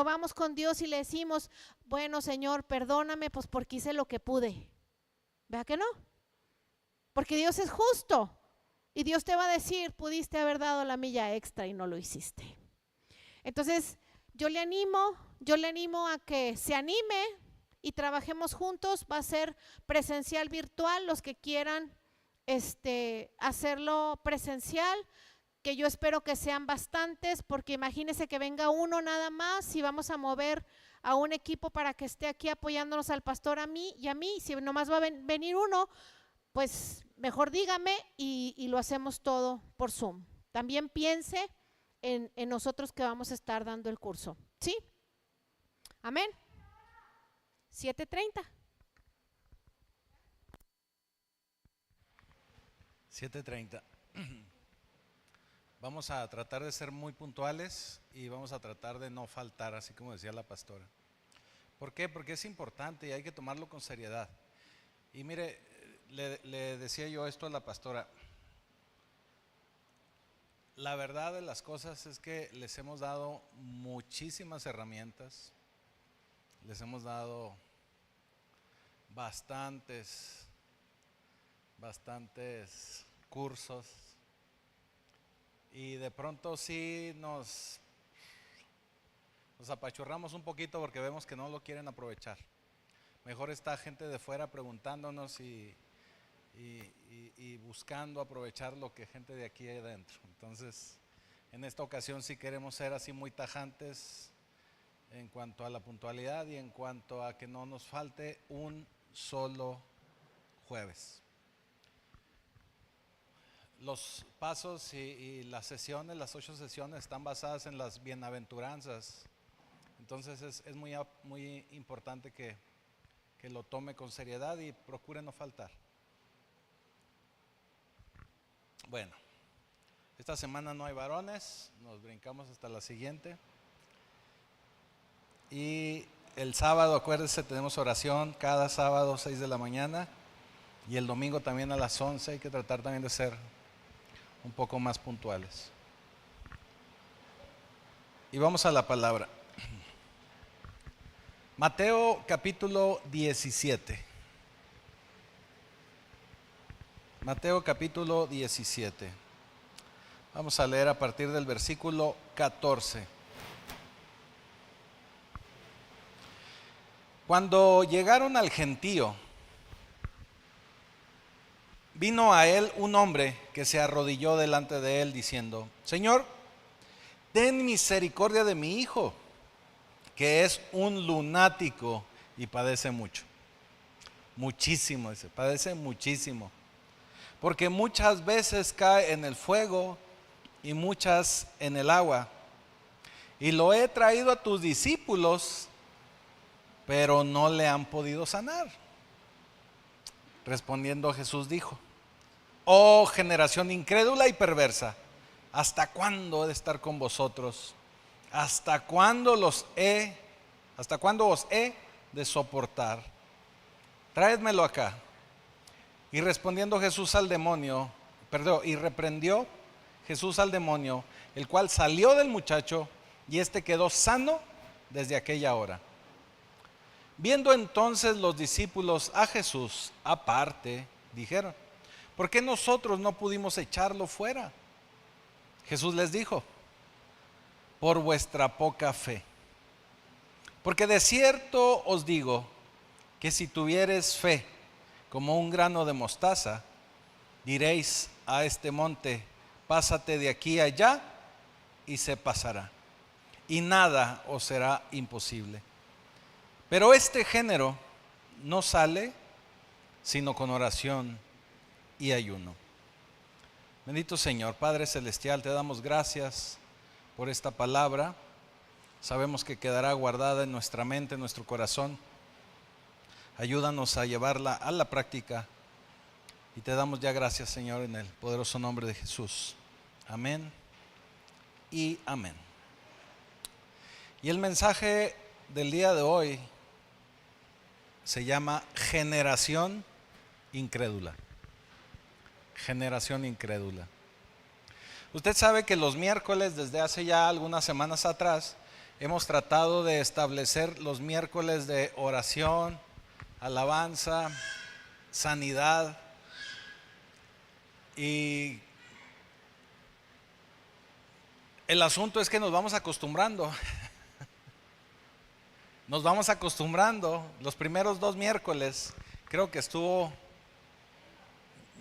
vamos con Dios y le decimos, bueno Señor, perdóname pues porque hice lo que pude. ¿Verdad que no? Porque Dios es justo y Dios te va a decir, pudiste haber dado la milla extra y no lo hiciste. Entonces yo le animo a que se anime y trabajemos juntos. Va a ser presencial, virtual, los que quieran hacerlo presencial, que yo espero que sean bastantes, porque imagínense que venga uno nada más y vamos a mover a un equipo para que esté aquí apoyándonos al pastor, a mí y a mí. Si nomás va a venir uno, pues mejor dígame y lo hacemos todo por Zoom. También piense en nosotros que vamos a estar dando el curso. ¿Sí? Amén. 7:30. 7:30. Vamos a tratar de ser muy puntuales y vamos a tratar de no faltar, así como decía la pastora. ¿Por qué? Porque es importante y hay que tomarlo con seriedad. Y mire, le decía yo esto a la pastora. La verdad de las cosas es que les hemos dado muchísimas herramientas, les hemos dado bastantes cursos, y de pronto sí nos apachurramos un poquito porque vemos que no lo quieren aprovechar. Mejor está gente de fuera preguntándonos y buscando aprovechar lo que gente de aquí hay adentro. Entonces, en esta ocasión sí queremos ser así muy tajantes en cuanto a la puntualidad y en cuanto a que no nos falte un solo jueves. Los pasos y las sesiones, las 8 sesiones, están basadas en las bienaventuranzas. Entonces es muy importante que lo tome con seriedad y procure no faltar. Bueno, esta semana no hay varones, nos brincamos hasta la siguiente. Y el sábado, acuérdense, tenemos oración cada sábado 6 de la mañana y el domingo también a las 11. Hay que tratar también de ser un poco más puntuales. Y vamos a la palabra. Mateo capítulo 17. Mateo capítulo 17. Vamos a leer a partir del versículo 14. Cuando llegaron al gentío, vino a él un hombre que se arrodilló delante de él diciendo: Señor, ten misericordia de mi hijo, que es un lunático y padece mucho. Muchísimo, dice, padece muchísimo. Porque muchas veces cae en el fuego y muchas en el agua. Y lo he traído a tus discípulos, pero no le han podido sanar. Respondiendo Jesús dijo: Oh generación incrédula y perversa, ¿hasta cuándo he de estar con vosotros? ¿Hasta cuándo os he de soportar? Tráedmelo acá. Y reprendió Jesús al demonio, el cual salió del muchacho, y éste quedó sano desde aquella hora. Viendo entonces los discípulos a Jesús aparte, dijeron: ¿por qué nosotros no pudimos echarlo fuera? Jesús les dijo: por vuestra poca fe. Porque de cierto os digo que si tuviereis fe como un grano de mostaza, diréis a este monte: pásate de aquí a allá, y se pasará, y nada os será imposible. Pero este género no sale sino con oración y ayuno. Bendito Señor, Padre Celestial, te damos gracias por esta palabra. Sabemos que quedará guardada en nuestra mente, en nuestro corazón. Ayúdanos a llevarla a la práctica. Y te damos ya gracias, Señor, en el poderoso nombre de Jesús. Amén y amén. Y el mensaje del día de hoy se llama generación incrédula. Generación incrédula. Usted sabe que los miércoles, desde hace ya algunas semanas atrás, hemos tratado de establecer los miércoles de oración, alabanza, sanidad, y el asunto es que nos vamos acostumbrando. Nos vamos acostumbrando. Los primeros 2 miércoles creo que estuvo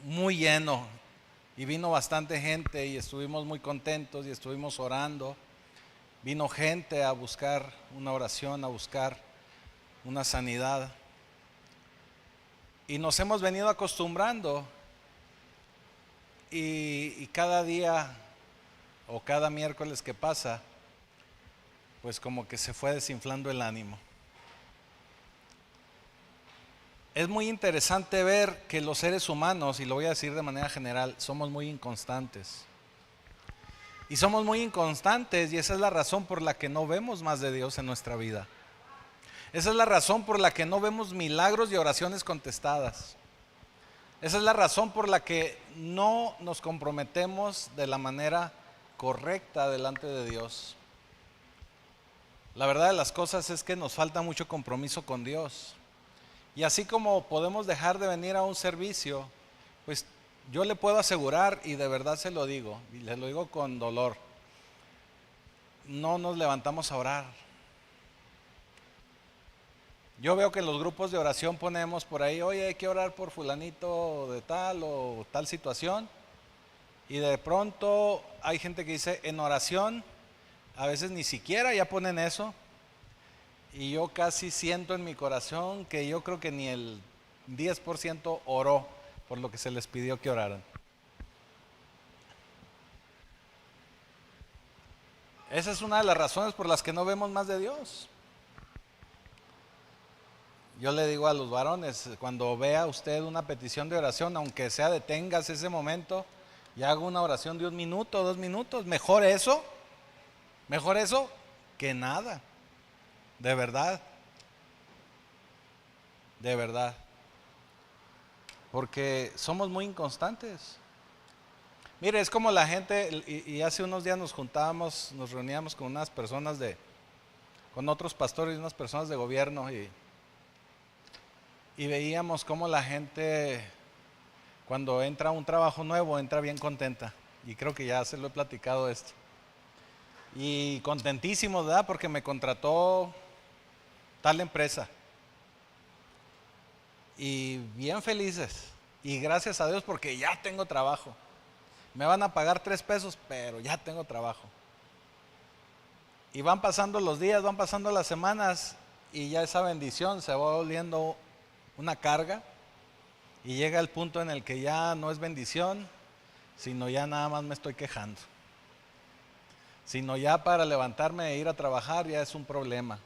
muy lleno y vino bastante gente y estuvimos muy contentos y estuvimos orando. Vino gente a buscar una oración, a buscar una sanidad. Y nos hemos venido acostumbrando y cada día o cada miércoles que pasa, pues como que se fue desinflando el ánimo. Es muy interesante ver que los seres humanos, y lo voy a decir de manera general, somos muy inconstantes. Y somos muy inconstantes y esa es la razón por la que no vemos más de Dios en nuestra vida. Esa es la razón por la que no vemos milagros y oraciones contestadas. Esa es la razón por la que no nos comprometemos de la manera correcta delante de Dios. La verdad de las cosas es que nos falta mucho compromiso con Dios. Y así como podemos dejar de venir a un servicio, pues yo le puedo asegurar, y de verdad se lo digo, y le lo digo con dolor, no nos levantamos a orar. Yo veo que en los grupos de oración ponemos por ahí, oye, hay que orar por fulanito de tal o tal situación. Y de pronto hay gente que dice en oración, a veces ni siquiera ya ponen eso. Y yo casi siento en mi corazón que yo creo que ni el 10% oró por lo que se les pidió que oraran. Esa es una de las razones por las que no vemos más de Dios. Yo le digo a los varones, cuando vea usted una petición de oración, aunque sea detengas ese momento y haga una oración de 1 minuto, 2 minutos, mejor eso que nada, de verdad, porque somos muy inconstantes. Mire, es como la gente, y hace unos días nos juntábamos, nos reuníamos con unas personas con otros pastores y unas personas de gobierno y veíamos cómo la gente cuando entra a un trabajo nuevo entra bien contenta, y creo que ya se lo he platicado esto, y contentísimo, ¿verdad? Porque me contrató tal empresa y bien felices, y gracias a Dios porque ya tengo trabajo, me van a pagar 3 pesos pero ya tengo trabajo. Y van pasando los días, van pasando las semanas y ya esa bendición se va volviendo una carga y llega el punto en el que ya no es bendición, sino ya nada más me estoy quejando, sino ya para levantarme e ir a trabajar ya es un problema,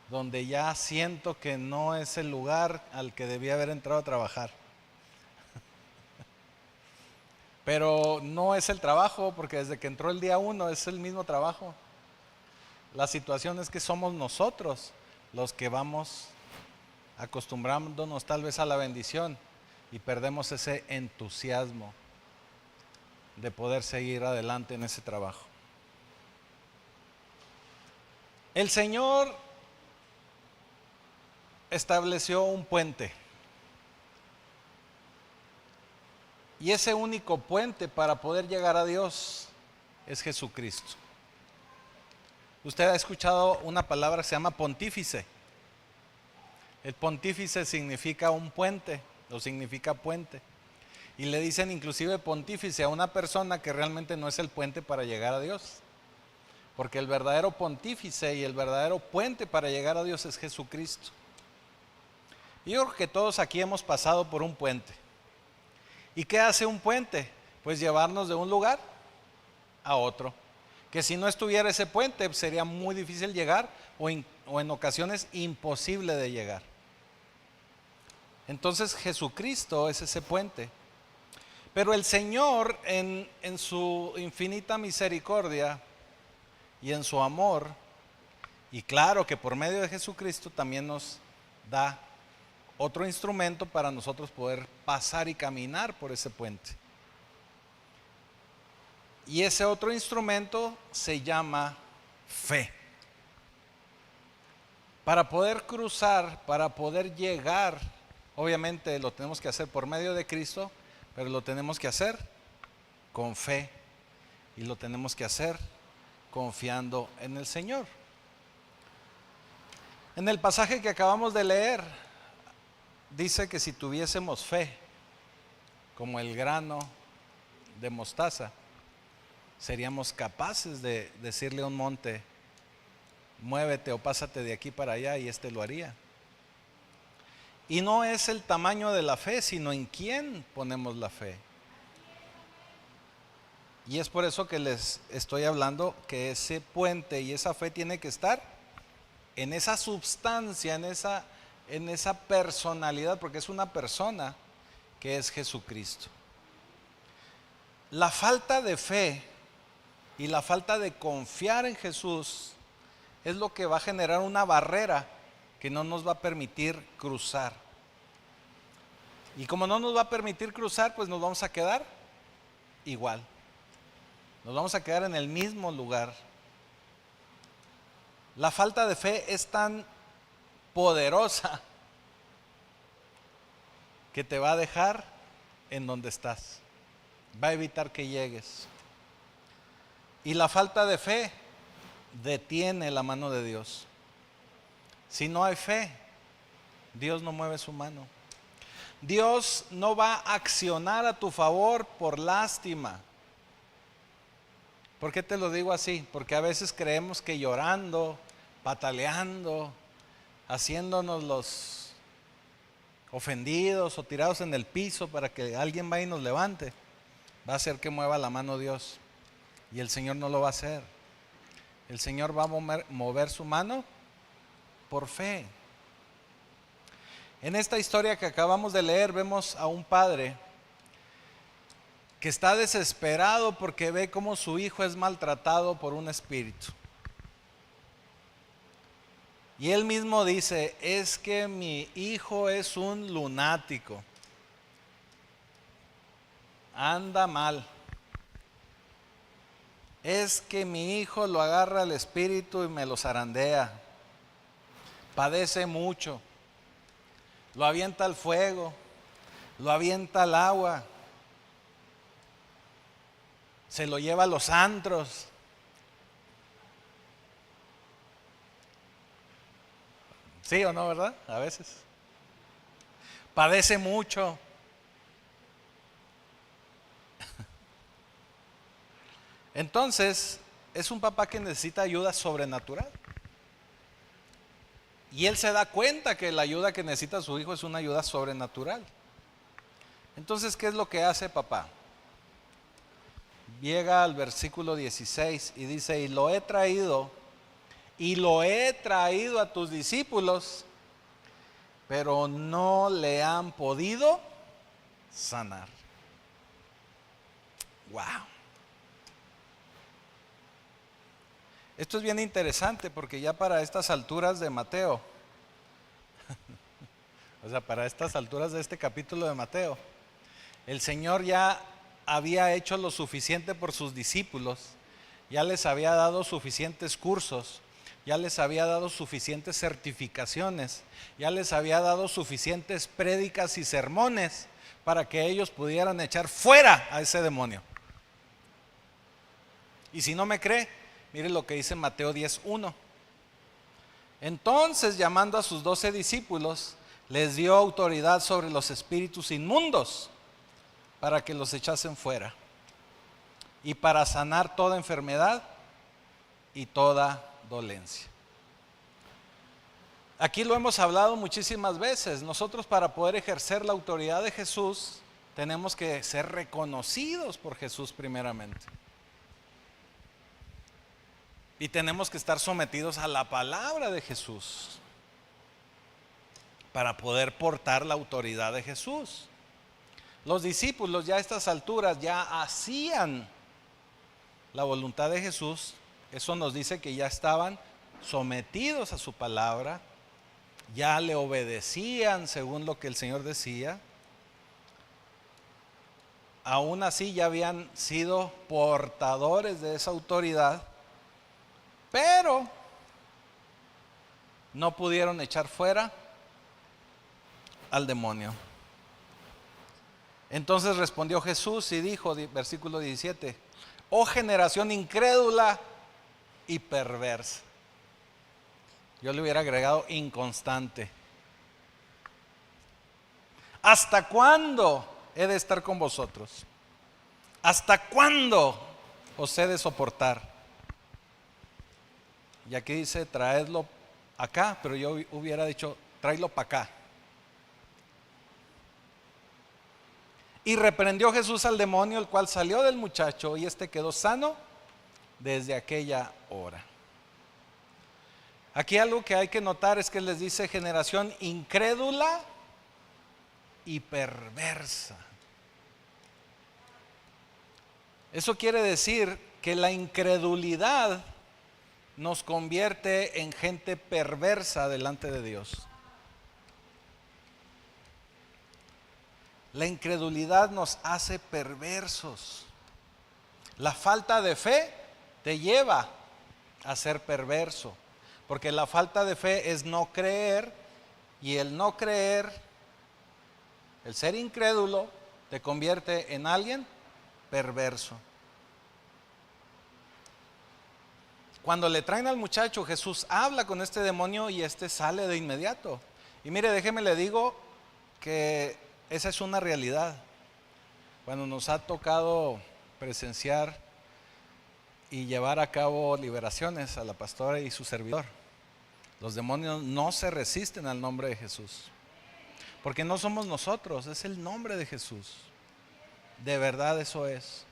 donde ya siento que no es el lugar al que debía haber entrado a trabajar. Pero no es el trabajo, porque desde que entró el día 1 es el mismo trabajo. La situación es que somos nosotros los que vamos acostumbrándonos tal vez a la bendición y perdemos ese entusiasmo de poder seguir adelante en ese trabajo. El Señor estableció un puente, y ese único puente para poder llegar a Dios es Jesucristo. Usted ha escuchado una palabra que se llama pontífice. El pontífice significa un puente, o significa puente. Y le dicen inclusive pontífice a una persona que realmente no es el puente para llegar a Dios. Porque el verdadero pontífice y el verdadero puente para llegar a Dios es Jesucristo. Y yo creo que todos aquí hemos pasado por un puente. ¿Y qué hace un puente? Pues llevarnos de un lugar a otro. Que si no estuviera ese puente sería muy difícil llegar o en ocasiones imposible de llegar. Entonces Jesucristo es ese puente. Pero el Señor en su infinita misericordia y en su amor, y claro que por medio de Jesucristo también nos da otro instrumento para nosotros poder pasar y caminar por ese puente. Y ese otro instrumento se llama fe. Para poder cruzar, para poder llegar, obviamente lo tenemos que hacer por medio de Cristo, pero lo tenemos que hacer con fe y lo tenemos que hacer confiando en el Señor. En el pasaje que acabamos de leer, dice que si tuviésemos fe, como el grano de mostaza, seríamos capaces de decirle a un monte, muévete o pásate de aquí para allá, y lo haría. Y no es el tamaño de la fe, sino en quién ponemos la fe. Y es por eso que les estoy hablando que ese puente y esa fe tiene que estar en esa substancia, en esa personalidad, porque es una persona que es Jesucristo. La falta de fe y la falta de confiar en Jesús es lo que va a generar una barrera que no nos va a permitir cruzar. Y como no nos va a permitir cruzar, pues nos vamos a quedar igual. Nos vamos a quedar en el mismo lugar. La falta de fe es tan poderosa que te va a dejar en donde estás. Va a evitar que llegues. Y la falta de fe detiene la mano de Dios. Si no hay fe, Dios no mueve su mano. Dios no va a accionar a tu favor por lástima. ¿Por qué te lo digo así? Porque a veces creemos que llorando, pataleando, haciéndonos los ofendidos o tirados en el piso para que alguien vaya y nos levante, va a hacer que mueva la mano Dios. Y el Señor no lo va a hacer. El Señor va a mover su mano por fe. En esta historia que acabamos de leer vemos a un padre que está desesperado porque ve cómo su hijo es maltratado por un espíritu. Y él mismo dice, es que mi hijo es un lunático, anda mal. Es que mi hijo lo agarra el espíritu y me lo zarandea, padece mucho, lo avienta al fuego, lo avienta al agua, se lo lleva a los antros. ¿Sí o no, verdad? A veces. Padece mucho. Entonces, es un papá que necesita ayuda sobrenatural. Y él se da cuenta que la ayuda que necesita su hijo es una ayuda sobrenatural. Entonces, ¿qué es lo que hace papá? Llega al versículo 16 y dice, y lo he traído a tus discípulos, pero no le han podido sanar. Wow. Esto es bien interesante porque ya para estas alturas de Mateo, o sea, para estas alturas de este capítulo de Mateo, el Señor ya había hecho lo suficiente por sus discípulos, ya les había dado suficientes cursos, ya les había dado suficientes certificaciones, ya les había dado suficientes prédicas y sermones para que ellos pudieran echar fuera a ese demonio. Y si no me cree, mire lo que dice Mateo 10:1. Entonces, llamando a sus 12 discípulos, les dio autoridad sobre los espíritus inmundos para que los echasen fuera y para sanar toda enfermedad y toda dolencia. Aquí lo hemos hablado muchísimas veces. Nosotros, para poder ejercer la autoridad de Jesús, tenemos que ser reconocidos por Jesús primeramente. Y tenemos que estar sometidos a la palabra de Jesús para poder portar la autoridad de Jesús. Los discípulos ya a estas alturas ya hacían la voluntad de Jesús. Eso nos dice que ya estaban sometidos a su palabra, ya le obedecían según lo que el Señor decía. Aún así ya habían sido portadores de esa autoridad, Pero no pudieron echar fuera al demonio. Entonces respondió Jesús y dijo, versículo 17, oh generación incrédula y perversa. Yo le hubiera agregado inconstante. ¿Hasta cuándo he de estar con vosotros? ¿Hasta cuándo os he de soportar? Y aquí dice, traedlo acá, pero yo hubiera dicho, tráelo para acá. Y reprendió Jesús al demonio, el cual salió del muchacho, y este quedó sano desde aquella hora. Aquí algo que hay que notar es que les dice generación incrédula y perversa. Eso quiere decir que la incredulidad nos convierte en gente perversa delante de Dios. La incredulidad nos hace perversos. La falta de fe te lleva a ser perverso, porque la falta de fe es no creer, y el no creer, el ser incrédulo, te convierte en alguien perverso. Cuando le traen al muchacho, Jesús habla con este demonio y este sale de inmediato. Y mire, déjeme le digo que esa es una realidad. Cuando nos ha tocado presenciar y llevar a cabo liberaciones a la pastora y su servidor, los demonios no se resisten al nombre de Jesús, porque no somos nosotros, es el nombre de Jesús. De verdad eso es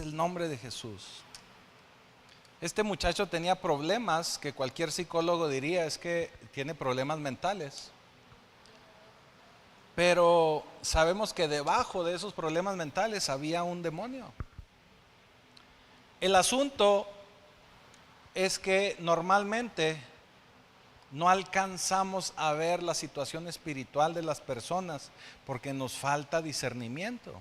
el nombre de Jesús. Este muchacho tenía problemas que cualquier psicólogo diría es que tiene problemas mentales. Pero sabemos que debajo de esos problemas mentales había un demonio. El asunto es que normalmente no alcanzamos a ver la situación espiritual de las personas porque nos falta discernimiento,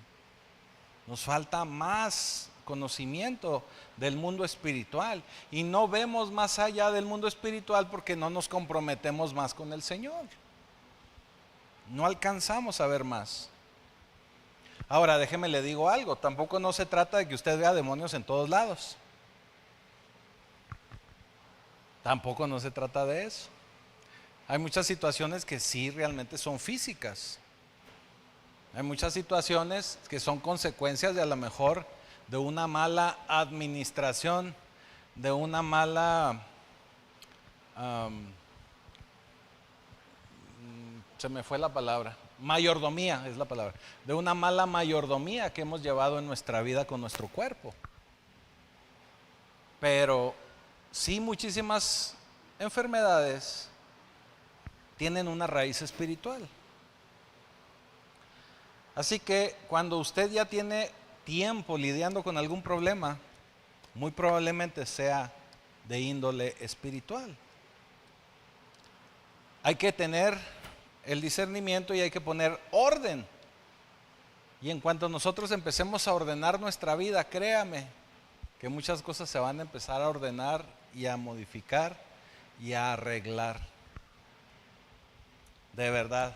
nos falta más conocimiento del mundo espiritual y no vemos más allá del mundo espiritual porque no nos comprometemos más con el Señor. No alcanzamos a ver más. Ahora déjeme le digo algo, tampoco no se trata de que usted vea demonios en todos lados. Tampoco no se trata de eso. Hay muchas situaciones que sí realmente son físicas. Hay muchas situaciones que son consecuencias de a lo mejor de una mala administración, de una mala, se me fue la palabra, mayordomía es la palabra, de una mala mayordomía que hemos llevado en nuestra vida con nuestro cuerpo. Pero sí, muchísimas enfermedades tienen una raíz espiritual. Así que cuando usted ya tiene tiempo lidiando con algún problema, muy probablemente sea de índole espiritual. Hay que tener el discernimiento y hay que poner orden. Y en cuanto nosotros empecemos a ordenar nuestra vida, créame que muchas cosas se van a empezar a ordenar y a modificar y a arreglar. De verdad,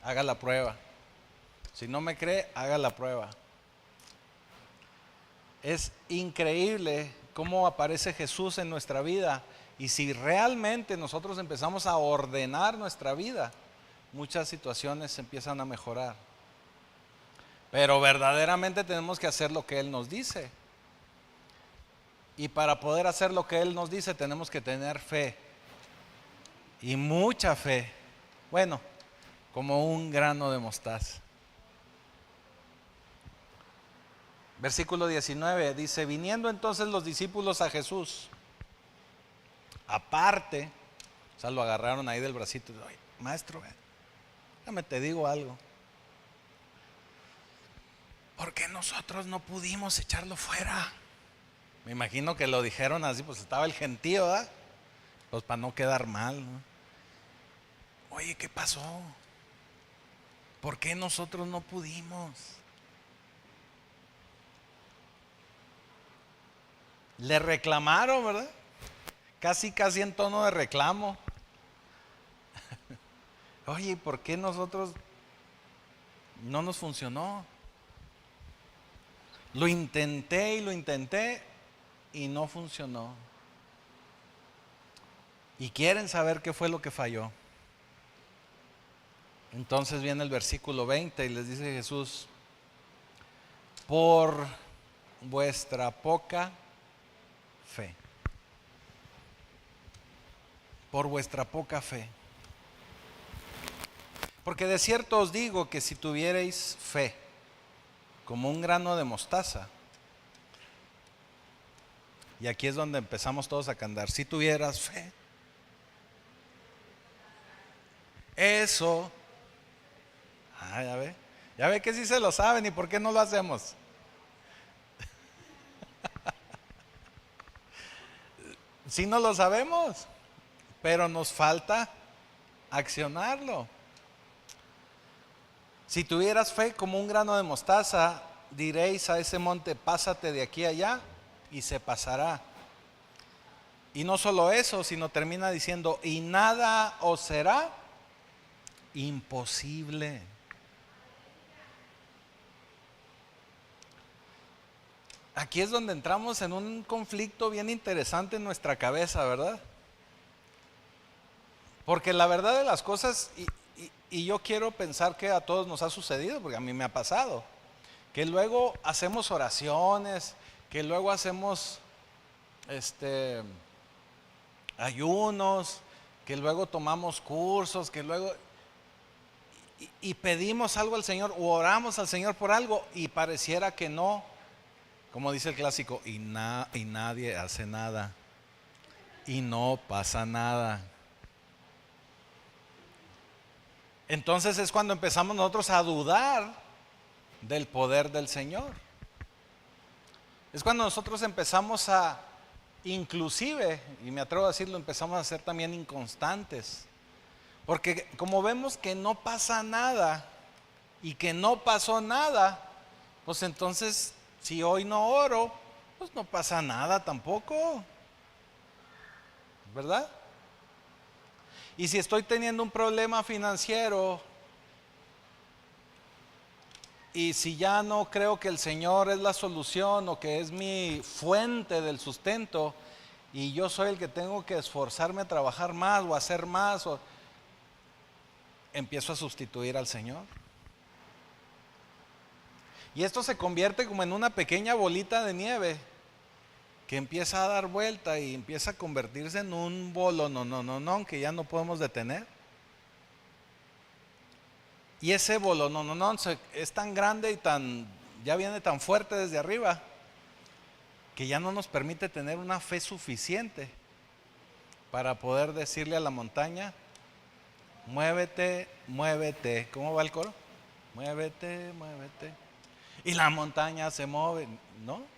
haga la prueba. Si no me cree, haga la prueba. Es increíble cómo aparece Jesús en nuestra vida. Y si realmente nosotros empezamos a ordenar nuestra vida, muchas situaciones empiezan a mejorar. Pero verdaderamente tenemos que hacer lo que Él nos dice. Y para poder hacer lo que Él nos dice, tenemos que tener fe. Y mucha fe. Bueno, como un grano de mostaza. Versículo 19 dice, viniendo entonces los discípulos a Jesús, aparte, o sea, lo agarraron ahí del bracito y dijo, maestro, déjame te digo algo. ¿Por qué nosotros no pudimos echarlo fuera? Me imagino que lo dijeron así, pues estaba el gentío, ¿verdad? Pues para no quedar mal, ¿no? Oye, ¿qué pasó? ¿Por qué nosotros no pudimos? Le reclamaron, ¿verdad? Casi en tono de reclamo. Oye, ¿por qué nosotros no nos funcionó? Lo intenté y no funcionó. Y quieren saber qué fue lo que falló. Entonces viene el versículo 20 y les dice Jesús: por vuestra poca fe. Por vuestra poca fe. Porque de cierto os digo que si tuvierais fe como un grano de mostaza, y aquí es donde empezamos todos a cantar, si tuvieras fe, eso, ya ve que sí se lo saben, ¿y por qué no lo hacemos? Sí no lo sabemos, pero nos falta accionarlo. Si tuvieras fe como un grano de mostaza, diréis a ese monte, pásate de aquí a allá, y se pasará. Y no solo eso, sino termina diciendo, y nada os será imposible. Aquí es donde entramos en un conflicto bien interesante en nuestra cabeza, ¿verdad? Porque la verdad de las cosas, y yo quiero pensar que a todos nos ha sucedido, porque a mí me ha pasado, que luego hacemos oraciones, que luego hacemos ayunos, que luego tomamos cursos, que luego y pedimos algo al Señor o oramos al Señor por algo y pareciera que no, como dice el clásico, y nadie hace nada y no pasa nada. Entonces es cuando empezamos nosotros a dudar del poder del Señor. Es cuando nosotros empezamos a, inclusive, y me atrevo a decirlo, empezamos a ser también inconstantes. Porque como vemos que no pasa nada y que no pasó nada, pues entonces si hoy no oro, pues no pasa nada tampoco, ¿verdad? Y si estoy teniendo un problema financiero y si ya no creo que el Señor es la solución o que es mi fuente del sustento y yo soy el que tengo que esforzarme a trabajar más o hacer más, empiezo a sustituir al Señor. Y esto se convierte como en una pequeña bolita de nieve que empieza a dar vuelta y empieza a convertirse en un bolo no, que ya no podemos detener. Y ese bolo no es tan grande y ya viene tan fuerte desde arriba que ya no nos permite tener una fe suficiente para poder decirle a la montaña, muévete, muévete. ¿Cómo va el coro? Muévete, muévete. Y la montaña se mueve, ¿no?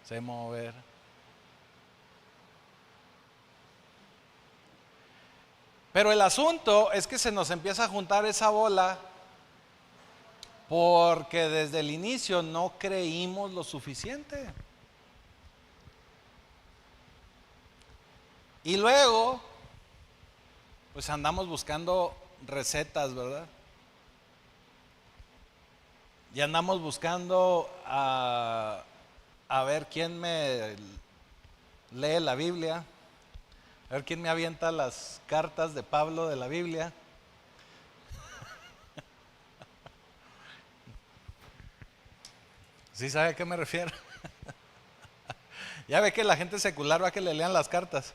Se mover. Pero el asunto es que se nos empieza a juntar esa bola porque desde el inicio no creímos lo suficiente. Y luego, pues andamos buscando recetas, ¿verdad? Y andamos buscando a ver quién me lee la Biblia, a ver quién me avienta las cartas de Pablo de la Biblia. ¿Sí sabe a qué me refiero? Ya ve que la gente secular va a que le lean las cartas.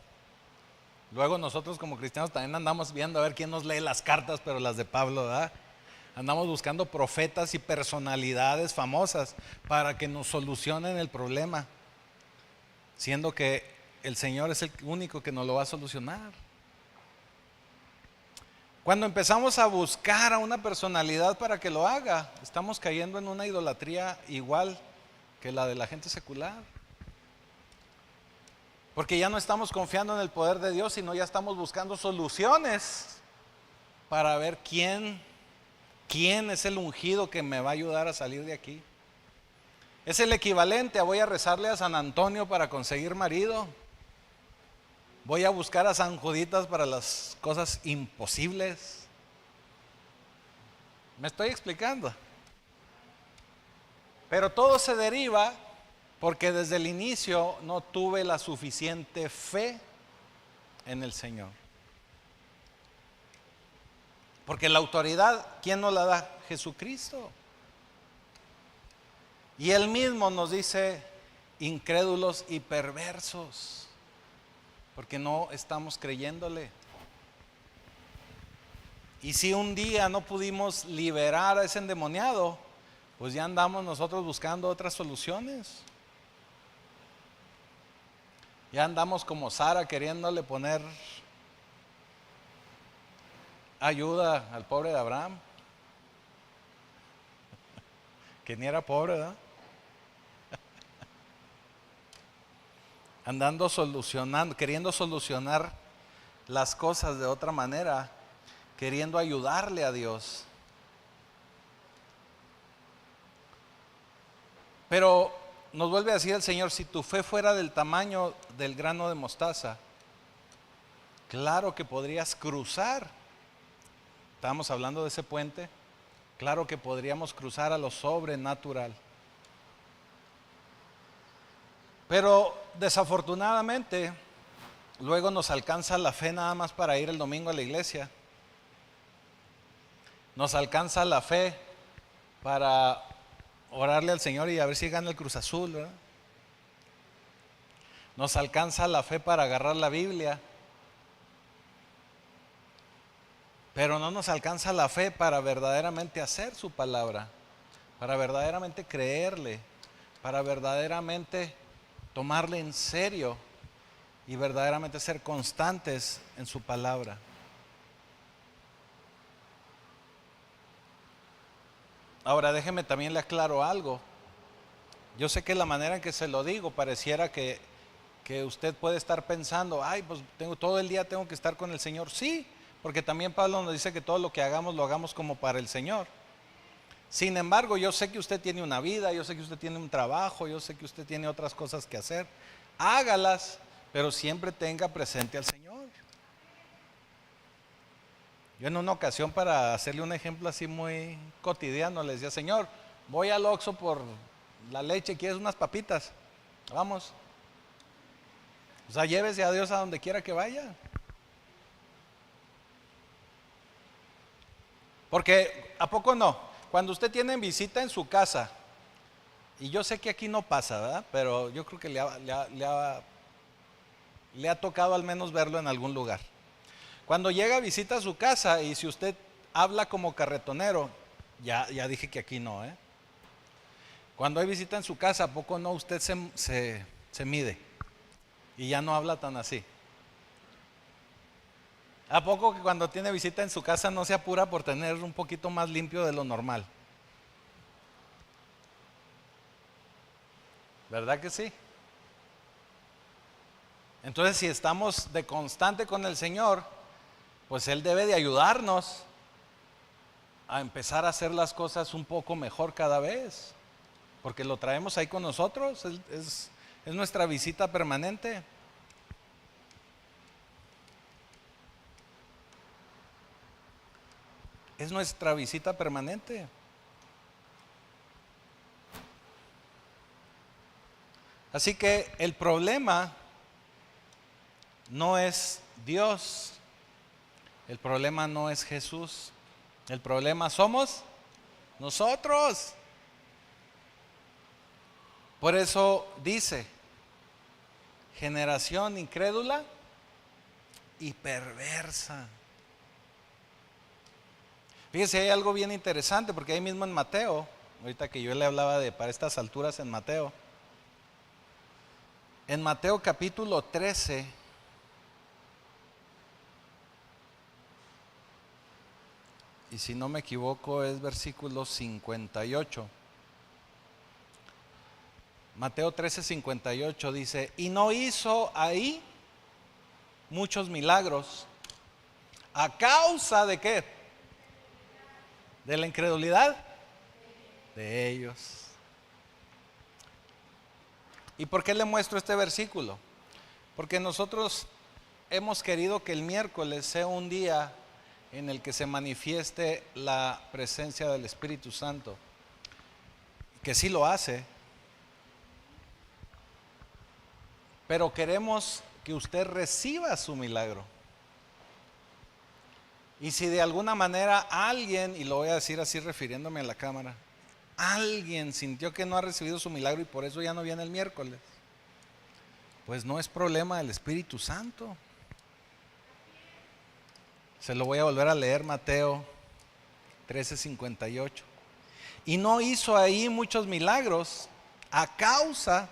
Luego nosotros como cristianos también andamos viendo a ver quién nos lee las cartas, pero las de Pablo, ¿verdad? Andamos buscando profetas y personalidades famosas para que nos solucionen el problema, siendo que el Señor es el único que nos lo va a solucionar. Cuando empezamos a buscar a una personalidad para que lo haga, estamos cayendo en una idolatría igual que la de la gente secular. Porque ya no estamos confiando en el poder de Dios, sino ya estamos buscando soluciones para ver quién es el ungido que me va a ayudar a salir de aquí. Es el equivalente a voy a rezarle a San Antonio para conseguir marido. Voy a buscar a San Juditas para las cosas imposibles. ¿Me estoy explicando? Pero todo se deriva porque desde el inicio no tuve la suficiente fe en el Señor. Porque la autoridad, ¿quién nos la da? Jesucristo. Y Él mismo nos dice incrédulos y perversos, porque no estamos creyéndole. Y si un día no pudimos liberar a ese endemoniado, pues ya andamos nosotros buscando otras soluciones. Ya andamos como Sara queriéndole poner ayuda al pobre de Abraham, que ni era pobre, ¿verdad? Andando solucionando, queriendo solucionar las cosas de otra manera, queriendo ayudarle a Dios. Pero nos vuelve a decir el Señor, si tu fe fuera del tamaño del grano de mostaza, claro que podrías cruzar. Estábamos hablando de ese puente. Claro que podríamos cruzar a lo sobrenatural. Pero desafortunadamente, luego nos alcanza la fe nada más para ir el domingo a la iglesia. Nos alcanza la fe para orarle al Señor y a ver si gana el Cruz Azul, ¿verdad? Nos alcanza la fe para agarrar la Biblia. Pero no nos alcanza la fe para verdaderamente hacer su palabra, para verdaderamente creerle, para verdaderamente tomarle en serio y verdaderamente ser constantes en su palabra. Ahora déjeme también le aclaro algo. Yo sé que la manera en que se lo digo pareciera que usted puede estar pensando, ay, pues todo el día tengo que estar con el Señor. Sí, porque también Pablo nos dice que todo lo que hagamos lo hagamos como para el Señor. Sin embargo, yo sé que usted tiene una vida, yo sé que usted tiene un trabajo, yo sé que usted tiene otras cosas que hacer. Hágalas, pero siempre tenga presente al Señor. Yo en una ocasión, para hacerle un ejemplo así muy cotidiano, le decía, Señor, voy al Oxxo por la leche, ¿quieres unas papitas? Vamos. O sea, llévese a Dios a donde quiera que vaya. Porque, ¿a poco no? Cuando usted tiene visita en su casa, y yo sé que aquí no pasa, ¿verdad? Pero yo creo que le ha tocado al menos verlo en algún lugar. Cuando llega visita a su casa y si usted habla como carretonero, ya dije que aquí no, ¿eh? Cuando hay visita en su casa, ¿a poco no? Usted se mide y ya no habla tan así. ¿A poco que cuando tiene visita en su casa no se apura por tener un poquito más limpio de lo normal? ¿Verdad que sí? Entonces, si estamos de constante con el Señor, pues Él debe de ayudarnos a empezar a hacer las cosas un poco mejor cada vez, porque lo traemos ahí con nosotros, es nuestra visita permanente. Es nuestra visita permanente. Así que el problema no es Dios, el problema no es Jesús, el problema somos nosotros. Por eso dice, generación incrédula y perversa. Fíjese, hay algo bien interesante, porque ahí mismo en Mateo, ahorita que yo le hablaba de para estas alturas en Mateo capítulo 13, y si no me equivoco es versículo 58. Mateo 13, 58 dice, y no hizo ahí muchos milagros. ¿A causa de qué? ¿De la incredulidad? De ellos. ¿Y por qué le muestro este versículo? Porque nosotros hemos querido que el miércoles sea un día en el que se manifieste la presencia del Espíritu Santo, que sí lo hace, pero queremos que usted reciba su milagro. Y si de alguna manera alguien, y lo voy a decir así refiriéndome a la cámara, alguien sintió que no ha recibido su milagro y por eso ya no viene el miércoles, pues no es problema del Espíritu Santo. Se lo voy a volver a leer, Mateo 13:58. Y no hizo ahí muchos milagros a causa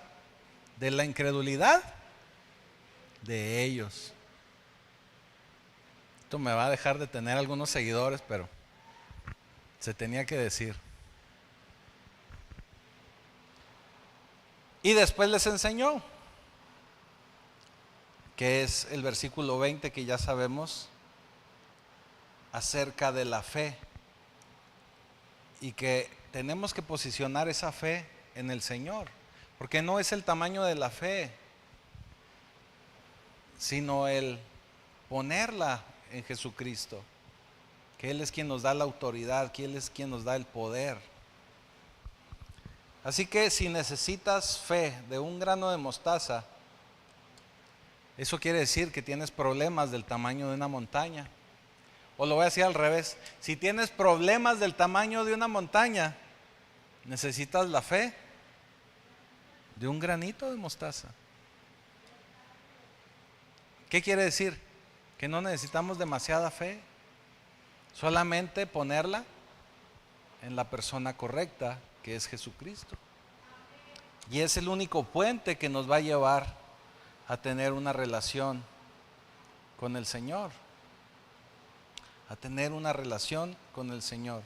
de la incredulidad de ellos. Esto me va a dejar de tener algunos seguidores, pero se tenía que decir. Y después les enseñó, que es el versículo 20 que ya sabemos, acerca de la fe. Y que tenemos que posicionar esa fe en el Señor, porque no es el tamaño de la fe, sino el ponerla en Jesucristo, que Él es quien nos da la autoridad, que Él es quien nos da el poder. Así que si necesitas fe de un grano de mostaza, eso quiere decir que tienes problemas del tamaño de una montaña. O lo voy a decir al revés, si tienes problemas del tamaño de una montaña, necesitas la fe de un granito de mostaza. ¿Qué quiere decir? Que no necesitamos demasiada fe, solamente ponerla en la persona correcta, que es Jesucristo. Y es el único puente que nos va a llevar a tener una relación con el Señor. A tener una relación con el Señor.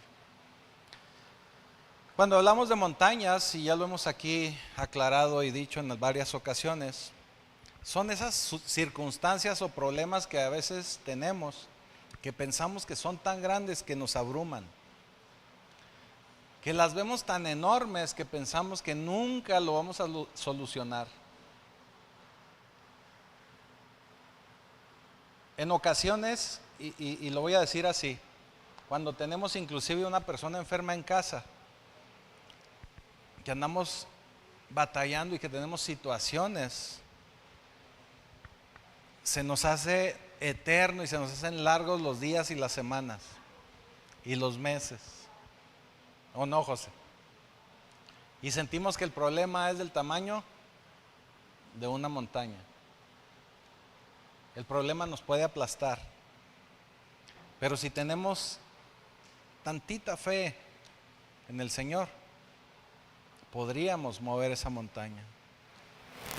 Cuando hablamos de montañas, y ya lo hemos aquí aclarado y dicho en varias ocasiones, son esas circunstancias o problemas que a veces tenemos, que pensamos que son tan grandes que nos abruman, que las vemos tan enormes que pensamos que nunca lo vamos a solucionar. En ocasiones, y lo voy a decir así, cuando tenemos inclusive una persona enferma en casa, que andamos batallando y que tenemos situaciones, se nos hace eterno y se nos hacen largos los días y las semanas y los meses. ¿O no, José? Y sentimos que el problema es del tamaño de una montaña. El problema nos puede aplastar. Pero si tenemos tantita fe en el Señor, podríamos mover esa montaña.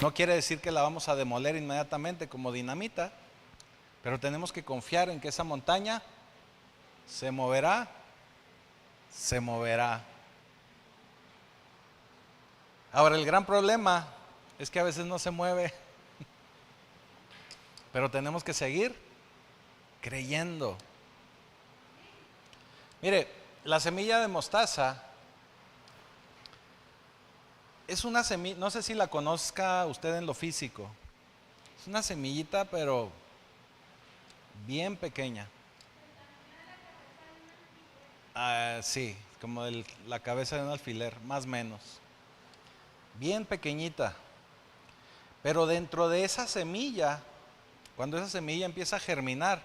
No quiere decir que la vamos a demoler inmediatamente como dinamita, pero tenemos que confiar en que esa montaña se moverá, se moverá. Ahora, el gran problema es que a veces no se mueve, pero tenemos que seguir creyendo. Mire, la semilla de mostaza es una semilla, no sé si la conozca usted en lo físico. Es una semillita, pero bien pequeña. Sí, como la cabeza de un alfiler, más o menos. Bien pequeñita. Pero dentro de esa semilla, cuando esa semilla empieza a germinar,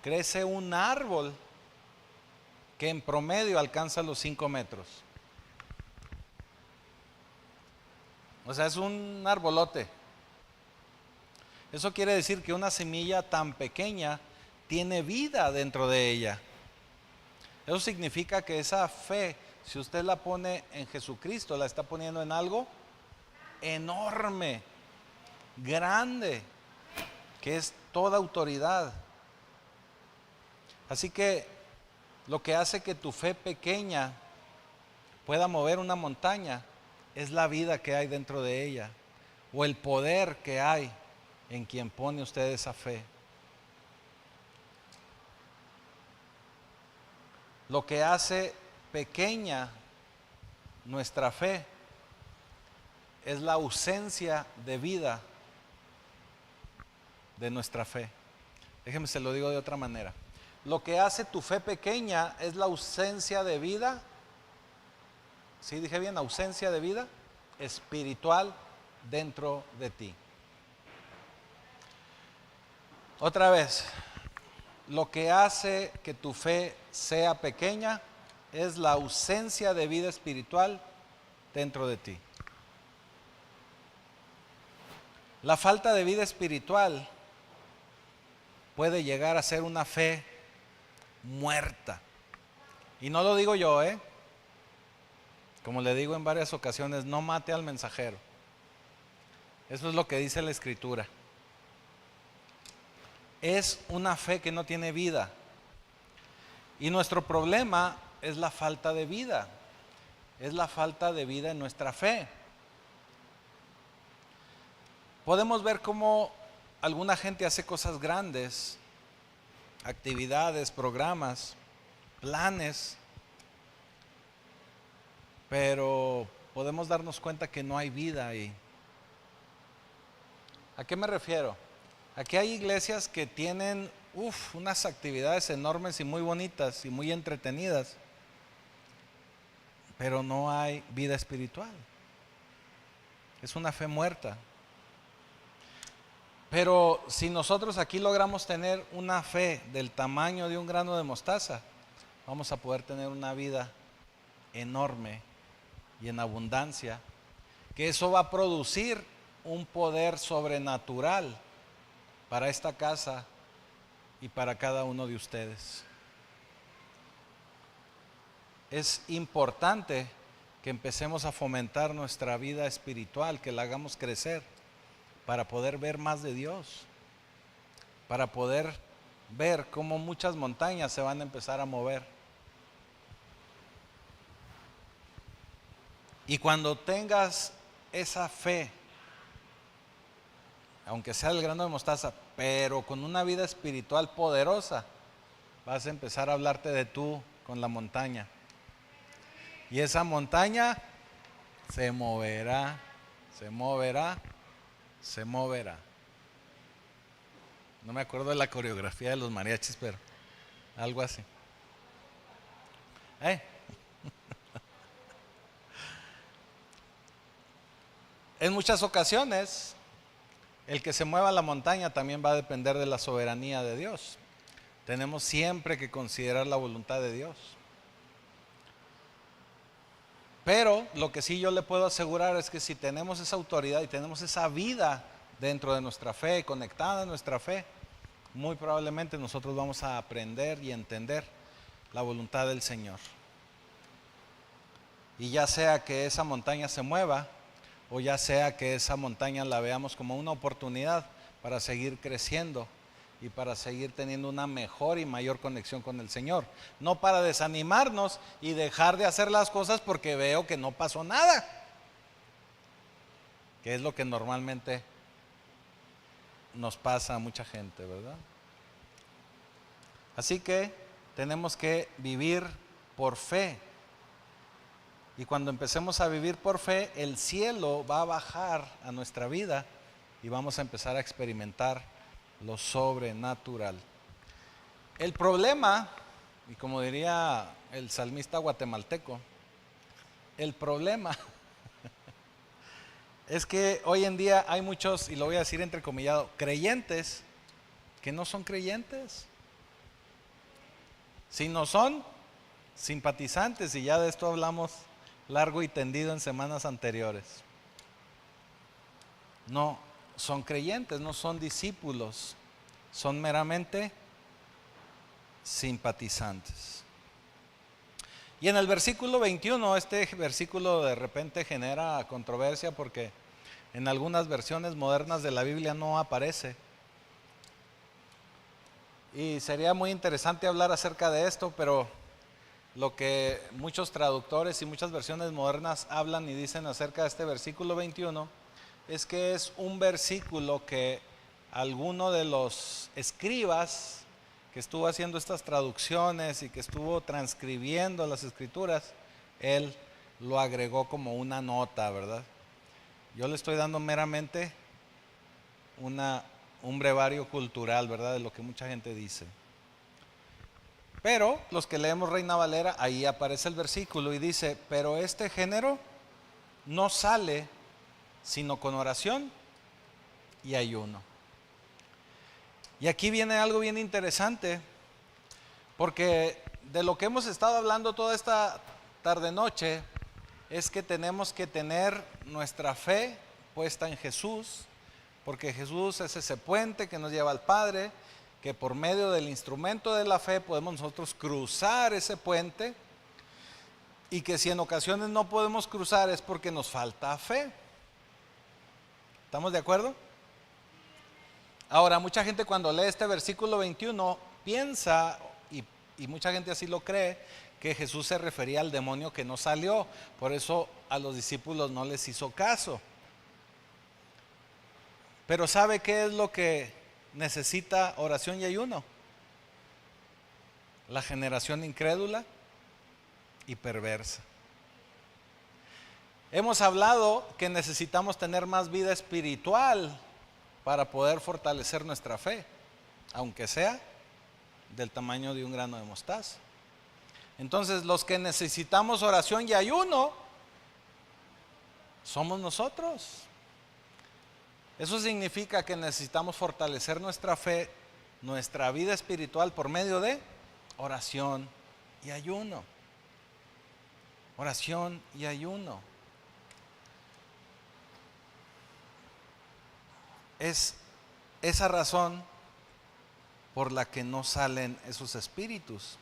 crece un árbol que en promedio alcanza los 5 metros. O sea, es un arbolote. Eso quiere decir que una semilla tan pequeña tiene vida dentro de ella. Eso significa que esa fe, si usted la pone en Jesucristo, la está poniendo en algo enorme, grande, que es toda autoridad. Así que lo que hace que tu fe pequeña pueda mover una montaña es la vida que hay dentro de ella, o el poder que hay en quien pone usted esa fe. Lo que hace pequeña nuestra fe es la ausencia de vida de nuestra fe. Déjeme se lo digo de otra manera. Lo que hace tu fe pequeña es la ausencia de vida. ¿Sí dije bien? Ausencia de vida espiritual dentro de ti. Otra vez, lo que hace que tu fe sea pequeña es la ausencia de vida espiritual dentro de ti. La falta de vida espiritual puede llegar a ser una fe muerta. Y no lo digo yo, como le digo en varias ocasiones, no mate al mensajero. Eso es lo que dice la Escritura. Es una fe que no tiene vida. Y nuestro problema es la falta de vida. Es la falta de vida en nuestra fe. Podemos ver cómo alguna gente hace cosas grandes, actividades, programas, planes, pero podemos darnos cuenta que no hay vida ahí. ¿A qué me refiero? Aquí hay iglesias que tienen unas actividades enormes y muy bonitas y muy entretenidas, pero no hay vida espiritual. Es una fe muerta. Pero si nosotros aquí logramos tener una fe del tamaño de un grano de mostaza, vamos a poder tener una vida enorme y en abundancia, que eso va a producir un poder sobrenatural para esta casa y para cada uno de ustedes. Es importante que empecemos a fomentar nuestra vida espiritual, que la hagamos crecer para poder ver más de Dios, para poder ver cómo muchas montañas se van a empezar a mover. Y cuando tengas esa fe, aunque sea el grano de mostaza, pero con una vida espiritual poderosa, vas a empezar a hablarte de tú con la montaña. Y esa montaña se moverá, se moverá, se moverá. No me acuerdo de la coreografía de los mariachis, pero algo así. En muchas ocasiones, el que se mueva la montaña también va a depender de la soberanía de Dios. Tenemos siempre que considerar la voluntad de Dios. Pero lo que sí yo le puedo asegurar es que si tenemos esa autoridad y tenemos esa vida dentro de nuestra fe, conectada a nuestra fe, muy probablemente nosotros vamos a aprender y entender la voluntad del Señor. Y ya sea que esa montaña se mueva, o ya sea que esa montaña la veamos como una oportunidad para seguir creciendo y para seguir teniendo una mejor y mayor conexión con el Señor. No para desanimarnos y dejar de hacer las cosas porque veo que no pasó nada, que es lo que normalmente nos pasa a mucha gente, ¿verdad? Así que tenemos que vivir por fe. Y cuando empecemos a vivir por fe, el cielo va a bajar a nuestra vida y vamos a empezar a experimentar lo sobrenatural. El problema, y como diría el salmista guatemalteco, el problema es que hoy en día hay muchos, y lo voy a decir entrecomillado, creyentes que no son creyentes, sino son simpatizantes, y ya de esto hablamos largo y tendido en semanas anteriores. No son creyentes, no son discípulos, son meramente simpatizantes. Y en el versículo 21, este versículo de repente genera controversia porque en algunas versiones modernas de la Biblia no aparece. Y sería muy interesante hablar acerca de esto, pero lo que muchos traductores y muchas versiones modernas hablan y dicen acerca de este versículo 21 es que es un versículo que alguno de los escribas que estuvo haciendo estas traducciones y que estuvo transcribiendo las escrituras, él lo agregó como una nota, ¿verdad? Yo le estoy dando meramente un brevario cultural, ¿verdad? De lo que mucha gente dice. Pero los que leemos Reina Valera, ahí aparece el versículo y dice, pero este género no sale sino con oración y ayuno. Y aquí viene algo bien interesante, porque de lo que hemos estado hablando toda esta tarde-noche es que tenemos que tener nuestra fe puesta en Jesús, porque Jesús es ese puente que nos lleva al Padre, que por medio del instrumento de la fe podemos nosotros cruzar ese puente, y que si en ocasiones no podemos cruzar es porque nos falta fe. ¿Estamos de acuerdo? Ahora, mucha gente cuando lee este versículo 21 piensa, y mucha gente así lo cree, que Jesús se refería al demonio que no salió, por eso a los discípulos no les hizo caso. Pero ¿sabe qué es lo que necesita oración y ayuno? La generación incrédula y perversa. Hemos hablado que necesitamos tener más vida espiritual para poder fortalecer nuestra fe, aunque sea del tamaño de un grano de mostaza. Entonces, los que necesitamos oración y ayuno somos nosotros. Eso significa que necesitamos fortalecer nuestra fe, nuestra vida espiritual por medio de oración y ayuno. Oración y ayuno. Es esa razón por la que no salen esos espíritus.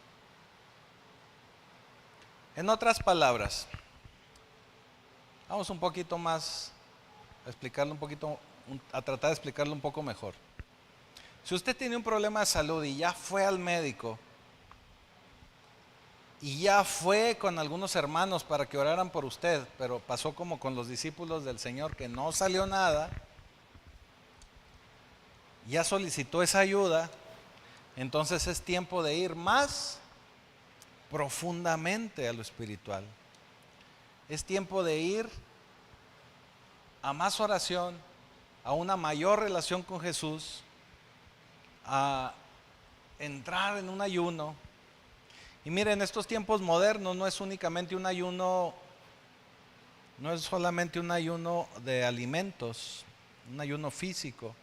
En otras palabras, vamos un poquito más a explicarlo un poquito, a tratar de explicarlo un poco mejor. Si usted tiene un problema de salud y ya fue al médico y ya fue con algunos hermanos para que oraran por usted, pero pasó como con los discípulos del Señor que no salió nada, ya solicitó esa ayuda, entonces es tiempo de ir más profundamente a lo espiritual. Es tiempo de ir a más oración, a una mayor relación con Jesús, a entrar en un ayuno. Y miren, estos tiempos modernos no es únicamente un ayuno, no es solamente un ayuno de alimentos, un ayuno físico,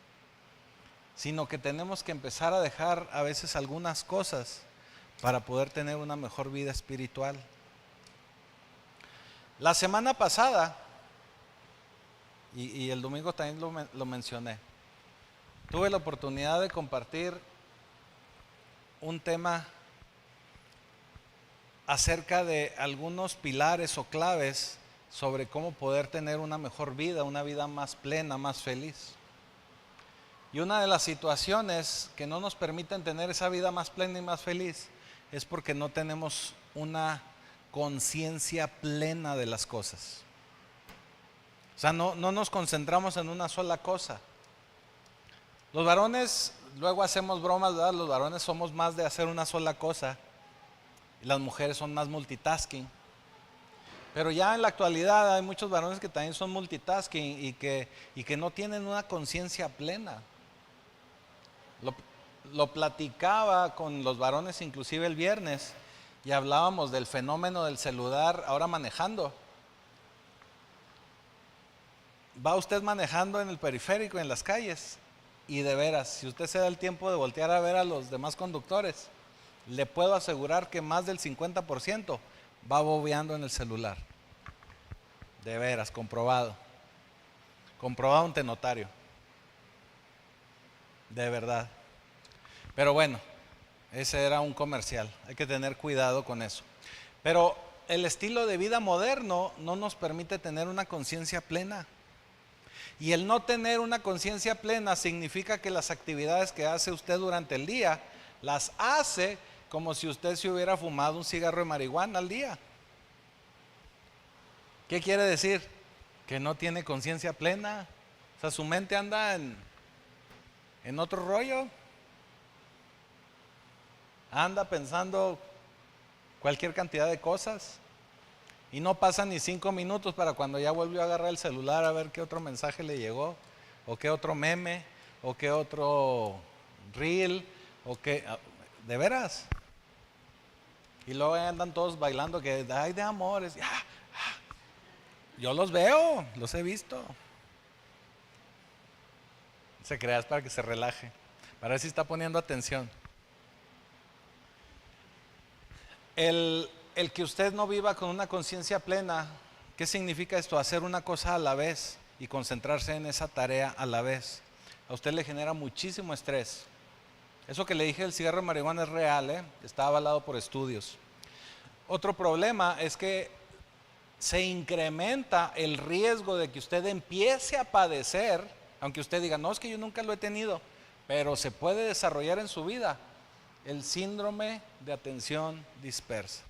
sino que tenemos que empezar a dejar a veces algunas cosas para poder tener una mejor vida espiritual. La semana pasada, y el domingo también lo mencioné, tuve la oportunidad de compartir un tema acerca de algunos pilares o claves sobre cómo poder tener una mejor vida, una vida más plena, más feliz. Y una de las situaciones que no nos permiten tener esa vida más plena y más feliz es porque no tenemos una conciencia plena de las cosas. O sea, no nos concentramos en una sola cosa. Los varones, luego hacemos bromas, ¿verdad? Los varones somos más de hacer una sola cosa y las mujeres son más multitasking. Pero ya en la actualidad hay muchos varones que también son multitasking y que no tienen una conciencia plena. Lo platicaba con los varones inclusive el viernes y hablábamos del fenómeno del celular ahora manejando. Va usted manejando en el periférico, en las calles, y de veras, si usted se da el tiempo de voltear a ver a los demás conductores, le puedo asegurar que más del 50% va bobeando en el celular. De veras, comprobado. Comprobado ante notario. De verdad. Pero bueno, ese era un comercial. Hay que tener cuidado con eso. Pero el estilo de vida moderno no nos permite tener una conciencia plena. Y el no tener una conciencia plena significa que las actividades que hace usted durante el día las hace como si usted se hubiera fumado un cigarro de marihuana al día. ¿Qué quiere decir? Que no tiene conciencia plena. O sea, su mente anda en otro rollo. Anda pensando cualquier cantidad de cosas. Y no pasan ni 5 minutos para cuando ya volvió a agarrar el celular a ver qué otro mensaje le llegó, o qué otro meme, o qué otro reel, o qué, de veras. Y luego andan todos bailando que ay de amores. Yo los veo, los he visto. Se creas para que se relaje, para ver si está poniendo atención. El que usted no viva con una conciencia plena, ¿qué significa esto? Hacer una cosa a la vez y concentrarse en esa tarea a la vez. A usted le genera muchísimo estrés. Eso que le dije del cigarro de marihuana es real, está avalado por estudios. Otro problema es que se incrementa el riesgo de que usted empiece a padecer, aunque usted diga, no, es que yo nunca lo he tenido, pero se puede desarrollar en su vida el síndrome de atención dispersa.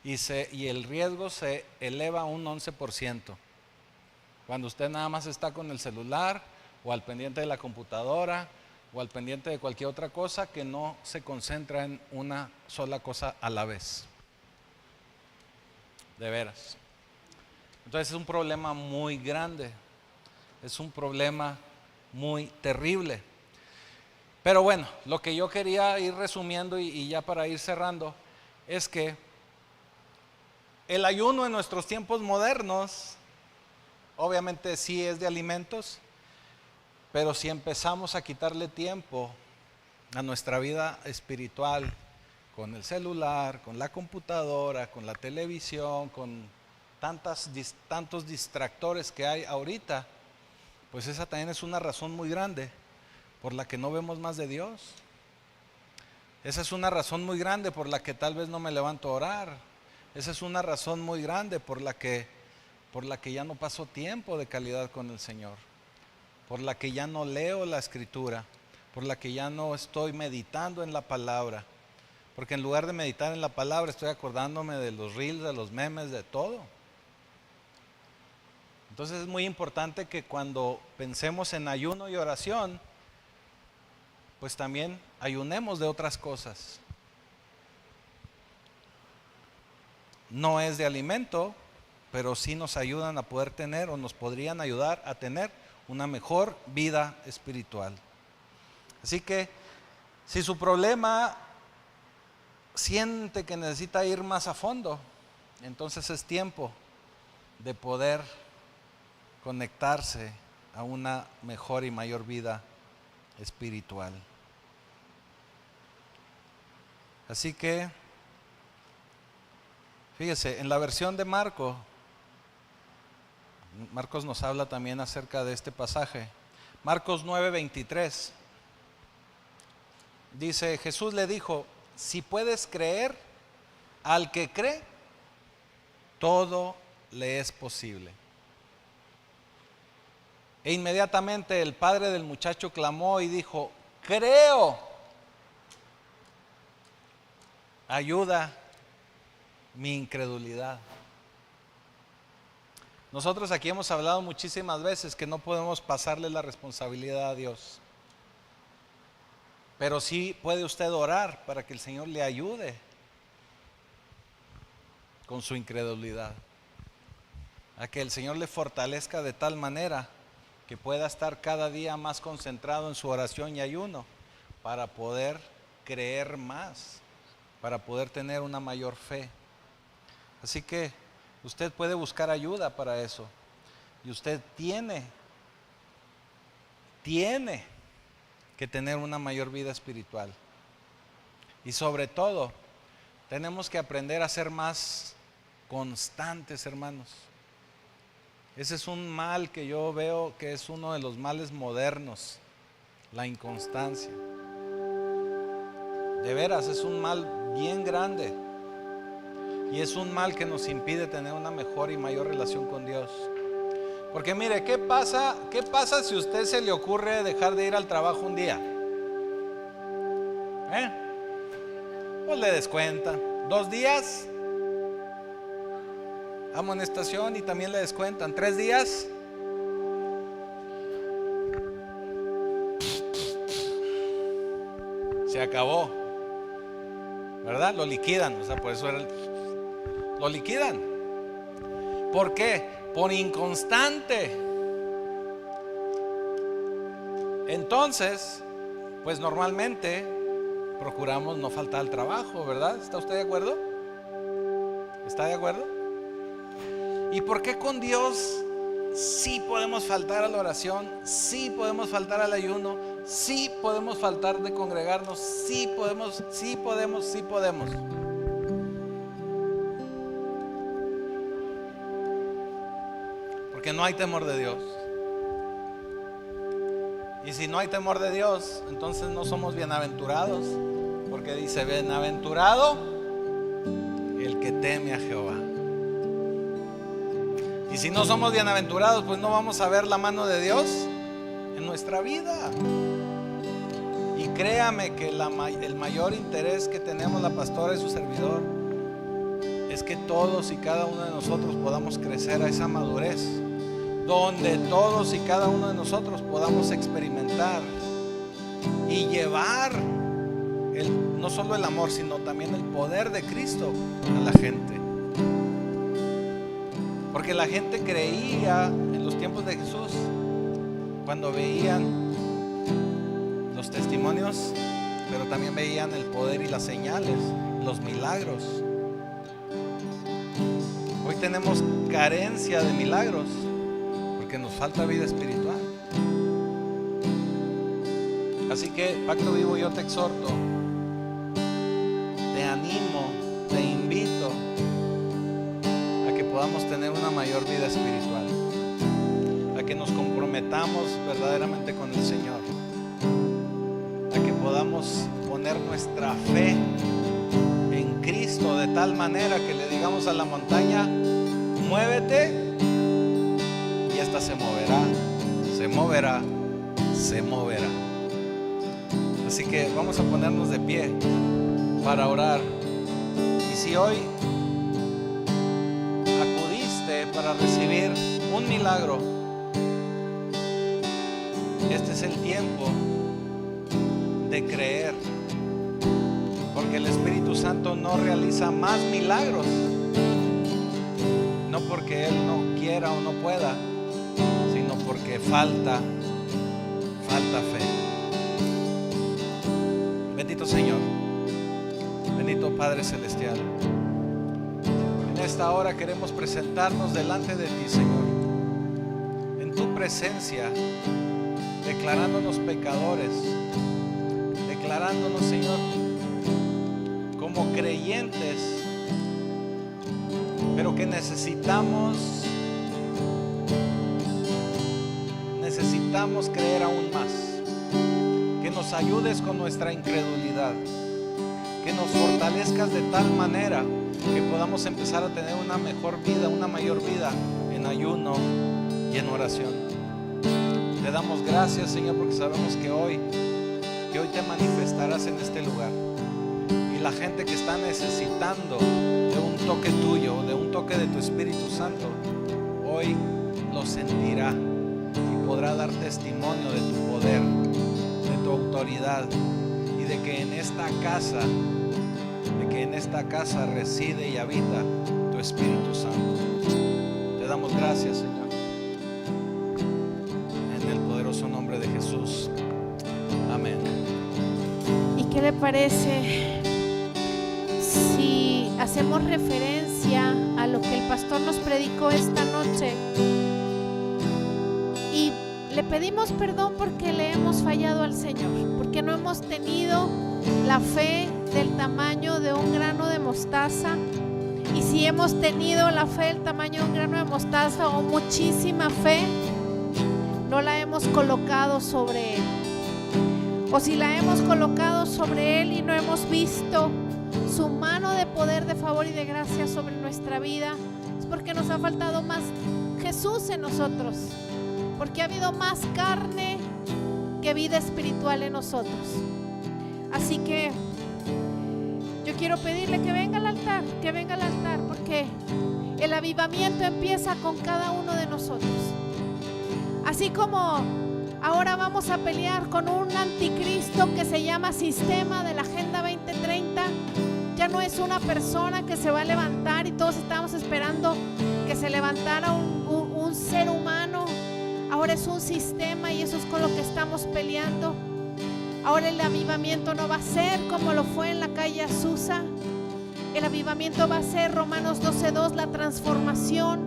Y el riesgo se eleva a un 11%. Cuando usted nada más está con el celular o al pendiente de la computadora o al pendiente de cualquier otra cosa que no se concentra en una sola cosa a la vez. De veras. Entonces es un problema muy grande. Es un problema muy terrible. Pero bueno, lo que yo quería ir resumiendo y ya para ir cerrando es que el ayuno en nuestros tiempos modernos, obviamente sí es de alimentos, pero si empezamos a quitarle tiempo a nuestra vida espiritual, con el celular, con la computadora, con la televisión, con tantos distractores que hay ahorita, pues esa también es una razón muy grande por la que no vemos más de Dios. Esa es una razón muy grande por la que tal vez no me levanto a orar. Esa es una razón muy grande por la que ya no paso tiempo de calidad con el Señor, por la que ya no leo la Escritura, por la que ya no estoy meditando en la palabra, porque en lugar de meditar en la palabra estoy acordándome de los reels, de los memes, de todo. Entonces es muy importante que cuando pensemos en ayuno y oración, pues también ayunemos de otras cosas. No es de alimento, pero sí nos ayudan a poder tener o nos podrían ayudar a tener una mejor vida espiritual. Así que si su problema siente que necesita ir más a fondo, entonces es tiempo de poder conectarse a una mejor y mayor vida espiritual. Así que, fíjese, en la versión de Marcos nos habla también acerca de este pasaje. Marcos 9:23 dice, Jesús le dijo, si puedes creer, al que cree, todo le es posible. E inmediatamente el padre del muchacho clamó y dijo, creo, ayuda mi incredulidad. Nosotros aquí hemos hablado muchísimas veces que no podemos pasarle la responsabilidad a Dios. Pero sí puede usted orar para que el Señor le ayude con su incredulidad. A que el Señor le fortalezca de tal manera que pueda estar cada día más concentrado en su oración y ayuno para poder creer más, para poder tener una mayor fe. Así que usted puede buscar ayuda para eso. Y usted tiene que tener una mayor vida espiritual. Y sobre todo, tenemos que aprender a ser más constantes, hermanos. Ese es un mal que yo veo que es uno de los males modernos, la inconstancia. De veras, es un mal bien grande. Y es un mal que nos impide tener una mejor y mayor relación con Dios. Porque mire, ¿qué pasa si a usted se le ocurre dejar de ir al trabajo un día? Pues le descuenta. 2 días, amonestación y también le descuentan. 3 días, se acabó, ¿verdad? Lo liquidan, o sea, por eso lo liquidan. ¿Por qué? Por inconstante. Entonces, pues normalmente procuramos no faltar al trabajo, ¿verdad? ¿Está usted de acuerdo? ¿Está de acuerdo? ¿Y por qué con Dios sí podemos faltar a la oración? Sí podemos faltar al ayuno. Sí podemos faltar de congregarnos. Sí podemos. Porque no hay temor de Dios. Y si no hay temor de Dios, entonces no somos bienaventurados. Porque dice, bienaventurado el que teme a Jehová. Y si no somos bienaventurados, pues no vamos a ver la mano de Dios en nuestra vida. Y créame que el mayor interés que tenemos la pastora y su servidor es que todos y cada uno de nosotros podamos crecer a esa madurez, donde todos y cada uno de nosotros podamos experimentar y llevar no solo el amor, sino también el poder de Cristo a la gente. Porque la gente creía en los tiempos de Jesús cuando veían los testimonios, pero también veían el poder y las señales, los milagros. Hoy tenemos carencia de milagros porque nos falta vida espiritual. Así que, Pacto Vivo, yo te exhorto, te animo, te invito a que podamos tener una mayor vida espiritual, a que nos comprometamos verdaderamente con el Señor, a que podamos poner nuestra fe en Cristo de tal manera que le digamos a la montaña, muévete, y esta se moverá, se moverá, se moverá. Así que vamos a ponernos de pie para orar. Y si hoy acudiste para recibir un milagro, este es el tiempo de creer, porque el Espíritu Santo no realiza más milagros, no porque Él no quiera o no pueda, sino porque falta fe. Bendito Señor, bendito Padre Celestial, en esta hora queremos presentarnos delante de ti, Señor, en tu presencia, declarándonos pecadores, declarándonos, Señor, como creyentes, pero que necesitamos creer aún más. Que nos ayudes con nuestra incredulidad, que nos fortalezcas de tal manera que podamos empezar a tener una mejor vida, una mayor vida en ayuno y en oración. Te damos gracias, Señor, porque sabemos que hoy te manifestarás en este lugar, y la gente que está necesitando de un toque tuyo, de un toque de tu Espíritu Santo, hoy lo sentirá y podrá dar testimonio de tu poder, de tu autoridad, y de que en esta casa reside y habita tu Espíritu Santo. Te damos gracias, Señor, en el poderoso nombre de Jesús. Amén. ¿Y qué le parece si hacemos referencia a lo que el pastor nos predicó esta noche? Y le pedimos perdón porque le hemos fallado al Señor, porque no hemos tenido la fe del tamaño de un grano de mostaza. Y si hemos tenido la fe del tamaño de un grano de mostaza o muchísima fe, no la hemos colocado sobre Él. O si la hemos colocado sobre Él y no hemos visto su mano de poder, de favor y de gracia sobre nuestra vida, es porque nos ha faltado más Jesús en nosotros, porque ha habido más carne que vida espiritual en nosotros. Así que yo quiero pedirle que venga al altar, porque el avivamiento empieza con cada uno de nosotros. Así como ahora vamos a pelear con un anticristo que se llama Sistema de la Agenda 2030, ya no es una persona que se va a levantar y todos estamos esperando que que se levantara un ser humano, ahora es un sistema y eso es con lo que estamos peleando. Ahora el avivamiento no va a ser como lo fue en la calle Azusa. El avivamiento va a ser, Romanos 12:2, la transformación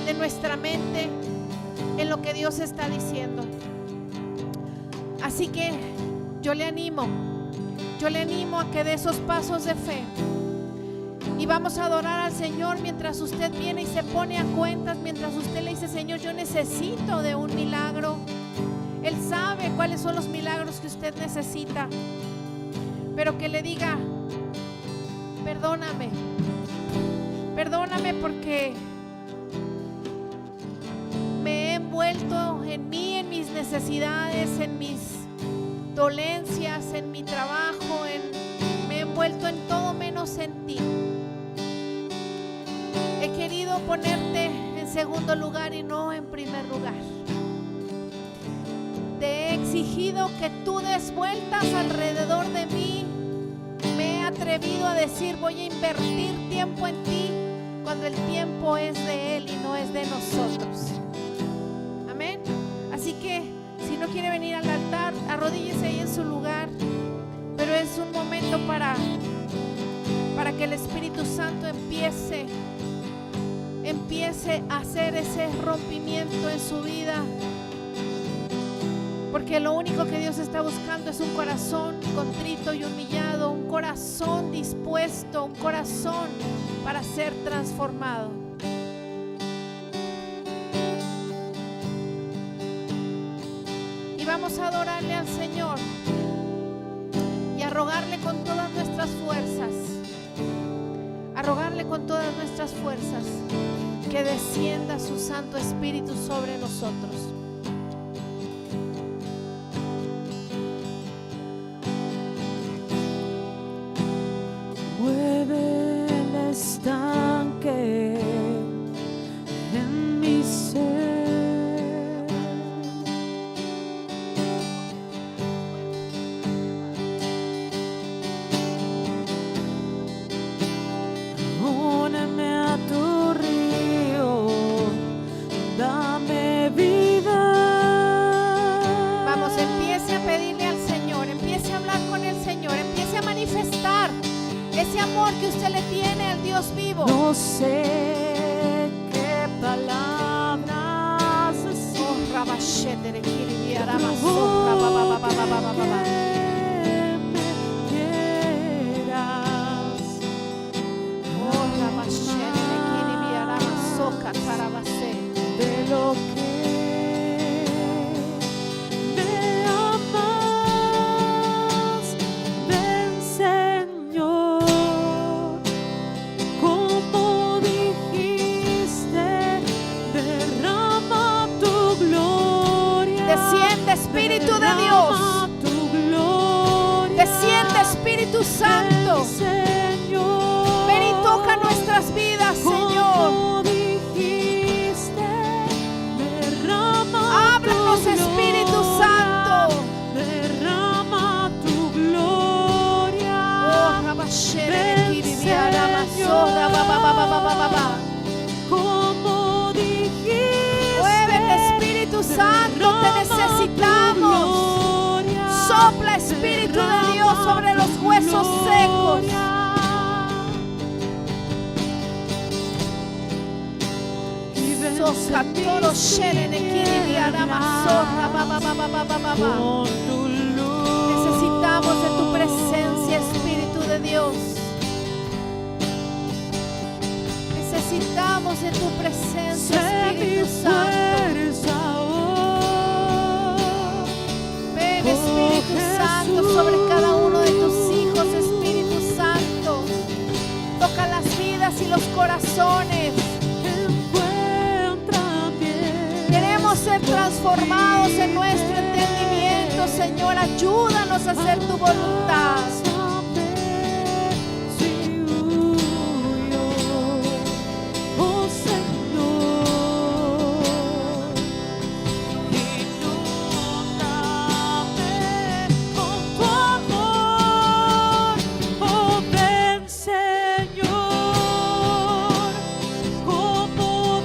de nuestra mente en lo que Dios está diciendo. Así que yo le animo a que dé esos pasos de fe. Y vamos a adorar al Señor mientras usted viene y se pone a cuentas, mientras usted le dice: Señor, yo necesito de un milagro. Él sabe cuáles son los milagros que usted necesita, pero que le diga: perdóname porque me he envuelto en mí, en mis necesidades, en mis dolencias, en mi trabajo, me he envuelto en todo menos en ti. He querido ponerte en segundo lugar y no en primer lugar. Te he exigido que tú des vueltas alrededor de mí. Me he atrevido a decir: voy a invertir tiempo en ti, cuando el tiempo es de Él y no es de nosotros. Amén. Así que si no quiere venir al altar, arrodíllese ahí en su lugar. Pero es un momento para que el Espíritu Santo empiece a hacer ese rompimiento en su vida. Porque lo único que Dios está buscando es un corazón contrito y humillado, un corazón dispuesto, un corazón para ser transformado. Y vamos a adorarle al Señor y a rogarle con todas nuestras fuerzas, que descienda su Santo Espíritu sobre nosotros. Mueve el estanque en mi ser. Úneme a tu río, dame vida. Vamos, empiece a pedirle al Señor, empiece a hablar con el Señor, empiece a manifestar ese amor que usted le tiene al Dios vivo. No sé qué palabras decir. Oh, rabashete de kiribi, arabaso, Oh, rababababababababa. que me quieras. Oh, rabashete de kiribi, arabaso, katarabase. De lo que me amas, ven Señor, como dijiste, derrama tu gloria. Desciende, Espíritu de Dios. Derrama tu gloria. Desciende, Espíritu Santo. Ven, Señor, Ven y toca nuestras vidas, Señor. como dijiste, derrama Háblanos, tu Espíritu gloria. Santo. Derrama tu gloria. Oh, rabashete de Ven, kiribi, arabaso, Señor, rabababababababa. como dijiste, Muévete, Espíritu Santo, te derrama necesitamos. tu gloria. Sopla, Espíritu de Dios, sobre los huesos secos. Socatoro shere de kiribi, arabaso, rababababababa. Necesitamos de tu presencia, Espíritu de Dios. Necesitamos de tu presencia, Espíritu Santo. Ven, Espíritu Santo, sobre cada uno de tus hijos, Espíritu Santo. Toca las vidas y los corazones. Queremos ser transformados en nuestro entendimiento, Señor. Ayúdanos a hacer tu voluntad. Señor, como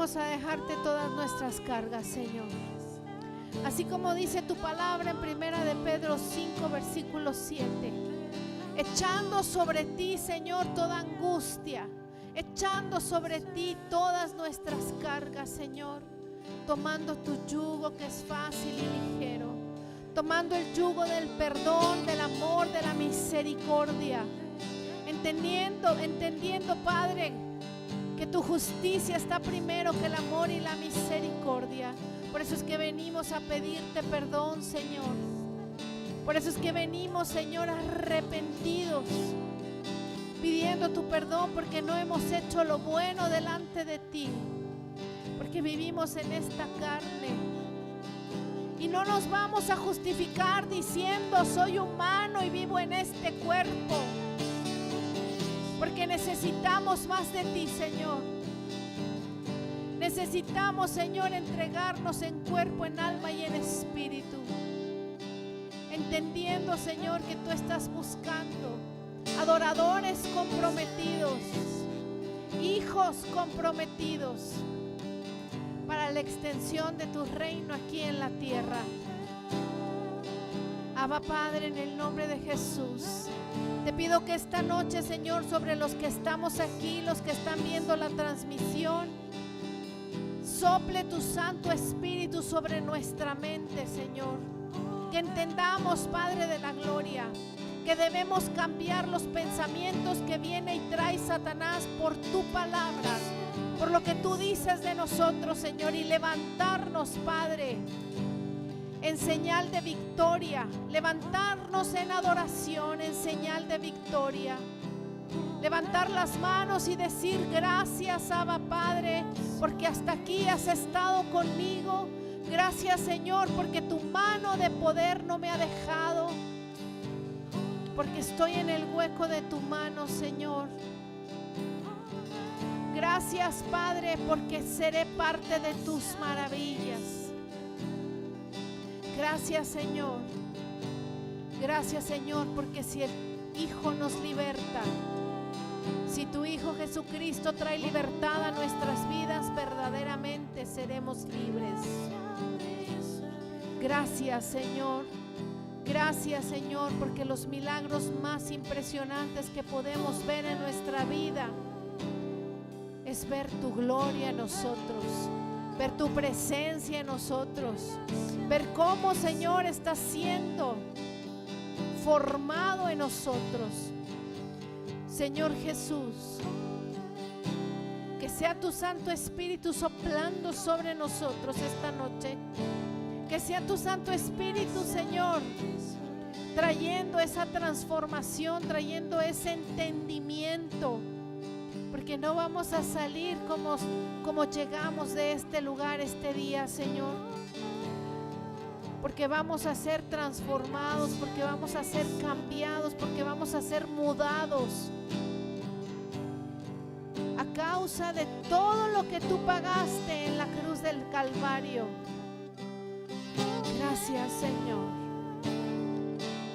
venimos a dejarte todas nuestras cargas, Señor. Así como dice tu palabra en 1 de Pedro 5, versículo 7. Echando sobre ti, Señor, toda angustia. Echando sobre ti todas nuestras cargas, Señor. Tomando tu yugo que es fácil y ligero. Tomando el yugo del perdón, del amor, de la misericordia. Entendiendo, Padre, que tu justicia está primero que el amor y la misericordia. Por eso es que venimos a pedirte perdón, Señor. Por eso es que venimos, Señor, arrepentidos, pidiendo tu perdón porque no hemos hecho lo bueno delante de ti, porque vivimos en esta carne y no nos vamos a justificar diciendo soy humano y vivo en este cuerpo, porque necesitamos más de ti, Señor. Necesitamos, Señor, entregarnos en cuerpo, en alma y en espíritu, entendiendo, Señor, que tú estás buscando adoradores comprometidos, hijos comprometidos para la extensión de tu reino aquí en la tierra. Abba, Padre, en el nombre de Jesús, te pido que esta noche, Señor, sobre los que estamos aquí, los que están viendo la transmisión, sople tu Santo Espíritu sobre nuestra mente, Señor. Que entendamos, Padre de la gloria, que debemos cambiar los pensamientos que viene y trae Satanás por tu palabra, por lo que tú dices de nosotros, Señor, y levantarnos, Padre, en señal de victoria, levantarnos en adoración, en señal de victoria. Levantar las manos y decir gracias, Abba, Padre, porque hasta aquí has estado conmigo. Gracias, Señor, porque tu mano de poder no me ha dejado, porque estoy en el hueco de tu mano, Señor. Gracias, Padre, porque seré parte de tus maravillas. Gracias, Señor. Gracias, Señor, porque si el Hijo nos liberta, si tu Hijo Jesucristo trae libertad a nuestras vidas, verdaderamente seremos libres. Gracias, Señor. Gracias, Señor, porque los milagros más impresionantes que podemos ver en nuestra vida es ver tu gloria en nosotros, ver tu presencia en nosotros, ver cómo, Señor, estás siendo formado en nosotros. Señor Jesús, que sea tu Santo Espíritu soplando sobre nosotros esta noche. Que sea tu Santo Espíritu, Señor, trayendo esa transformación, trayendo ese entendimiento. Porque no vamos a salir como llegamos de este lugar este día, Señor. Porque vamos a ser transformados, porque vamos a ser cambiados, porque vamos a ser mudados. A causa de todo lo que tú pagaste en la cruz del Calvario. Gracias, Señor.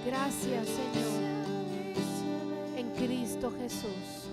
Gracias, Señor. En Cristo Jesús.